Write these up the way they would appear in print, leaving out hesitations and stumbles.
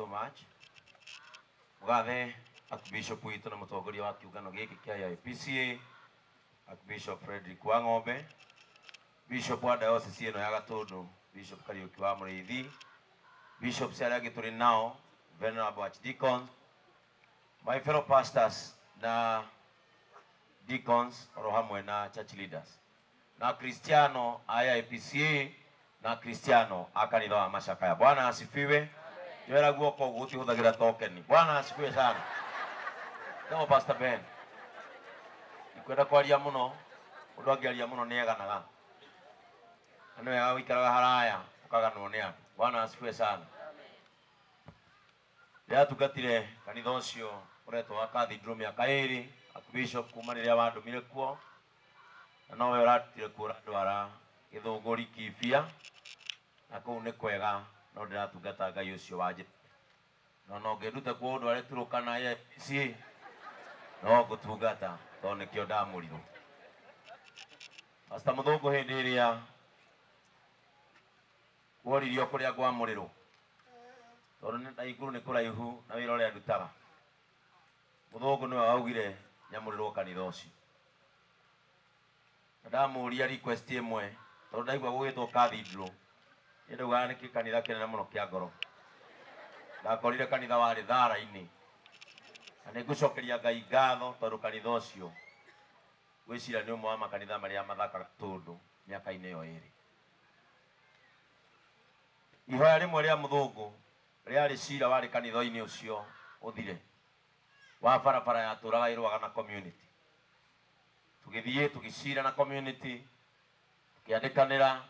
so much. Mugathe Archbishop witu na mutongoria wa kiungano giki kia IPCA, Archbishop Frederick Wang'ombe, Bishop wa Diocese ino ya Gatundu, Bishop Kariuki wa Muriithi, Bishop Siaragi turi nao, Venerable Archdeacons, my fellow pastors na deacons oro hamwe na church leaders, na Kristiano IPCA na Kristiano akanitha wa Macakaya. Bwana asifiwe. Jwera guoko guti huthagira tokeni. Bwana asifiwe sana. Ndio Pastor Ben. Ikwenda kwaria muno, undu angiaria muno ni eganaga. Ano ya wikaraga haraya ukaganwo ni andu. Bwana asifiwe sana. Ya tugatire kanitha ucio uretwo wa Cathedral miaka iri, Archbishop kuma riria wandumire kuo. Na nowe uratire kuo ndwara Githunguri Kibia. Na kuu ni kwega no ndiratungata Ngai ucio wanje. No ngeruta kuo ndware turukana ye si no gutungata to nikio ndamuriru. Pastor Muthungu hindi iria woririo kuria gwamuriru tondu ni iguru ni kuraihu na wira uria ndutaga. Muthungu niwe augire nyamurirwo kanitha ucio. Ndamuria request imwe tondu ndaigua gugitwo Cathedral. Ndauga ni kanitha kinene muno kia ngoro. Ndakorire kanitha wari thara-ini. Na nigucokeria Ngai ngatho tondu kanitha ucio gwicira ni umwe wa makanitha maria mathakaga Gatundu miaka-ini iyo iri. Ihoya rimwe ria Muthungu riari cira wari kanitha-ini ucio uthire wa barabara ya turaga irwaga na community. Tugithie tugicira na community, tukiandikanira,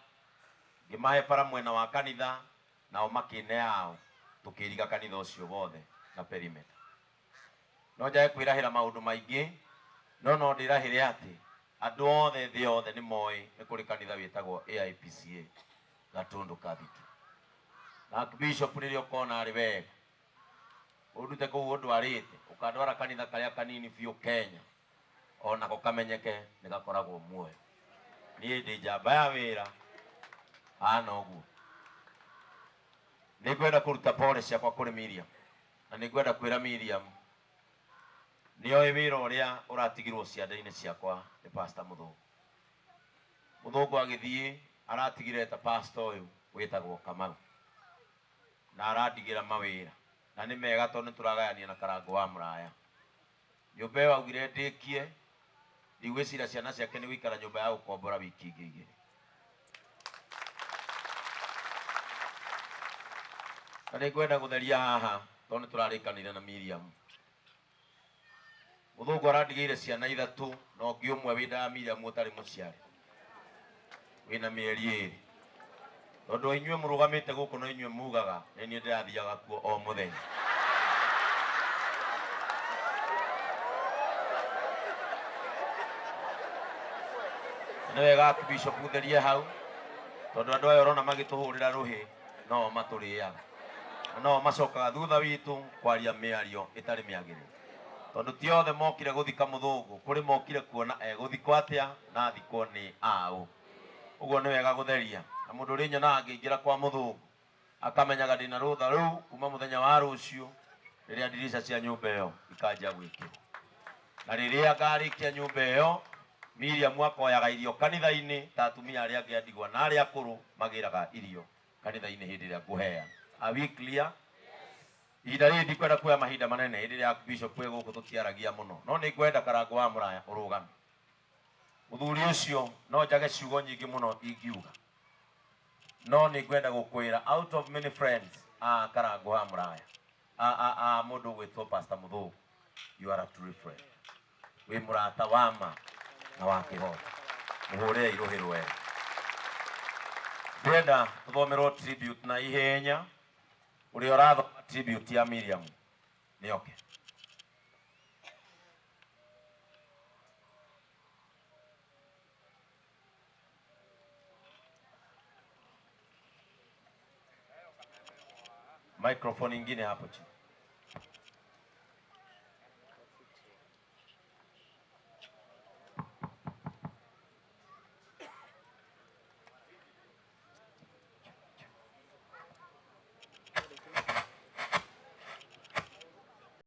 ngimahe bara mwena wa kanitha nao makine yao, tukiriga kanitha ucio wothe na perimeter. No njae kwirahira maundu maingi, no ndirahire ati andu othe thi othe ni moi ni kuri kanitha witagwo AIPCA Gatundu Cathedral. Na Archbishop ririo kona ari wega udute kuu ndwarite ukandwara kanitha karia kanini biu Kenya ona gukamenyeke ni gakoragwo muoyo. Nie ndi njamba ya wira ana uguo. Ningwenda kuruta pole ciakwa kuri Miriam, na ningwenda kwira Miriam nioi wira uria uratigirwo cianda-ini ciakwa ni Pastor Muthungu. Muthungu agithie aratigire ta pastor uyu witagwo Kamau na aradigira mawira na ni mega tondu turagayania na Karango wa Muraya. Nyumba iyo augire ndikie ndigwicira ciana ciake ni gwikara nyumba ya gukombora wiki igiri. Na ningwenda gutheria haha tondu turarikanire na Miriam. Muthungu aradigire ciana ithatu no ngi umwe wi nda Miriam utari muciari wina mieri iri. Tondu inyue murugamite guku no inyue mugaga ni nie ndirathiaga kuo o muthenya. Ni wega Archbishop utherie hau tondu andu aya urona magituhurira ruhi no maturiaga no macokaga thutha witu kwaria miario itari miagiriru. Tondu ti othe mokire guthika Muthungu, kuri mokire kuona guthikwo atia na thikwo ni au. Uguo ni wega gutheria na mundu ri nyona angiingira kwa Muthungu akamenyaga ndina rutha riu kuma muthenya wa rucio riria ndirisha cia nyumba iyo ikanja gwikirwo. Na riria ngarikia nyumba iyo Miriam akoyaga irio kanitha-ini ta atumia aria angi andigwa na aria akuru magiraga irio kanitha-ini hindi ria nguhea. Are we clear? Ihinda riri ndikwenda kuoya mahinda manene hindi ria Archbishop kwi guku tutiaragia muno, no ni ngwenda Karango wa Muraya urugame. Muthuri ucio no njage ciugo nyingi muno ingiuga, no ni ngwenda gukwira out of many friends Karango wa Muraya mundu gwitwo Pastor Muthungu, you are a true friend. Wi murata wa ma na wa kihota. Muhure iruhi rwega. Ndenda tuthomerwo tribute na ihenya uria urathoma tribute ya Miriam ni okay. Microphone ingine hapo chini.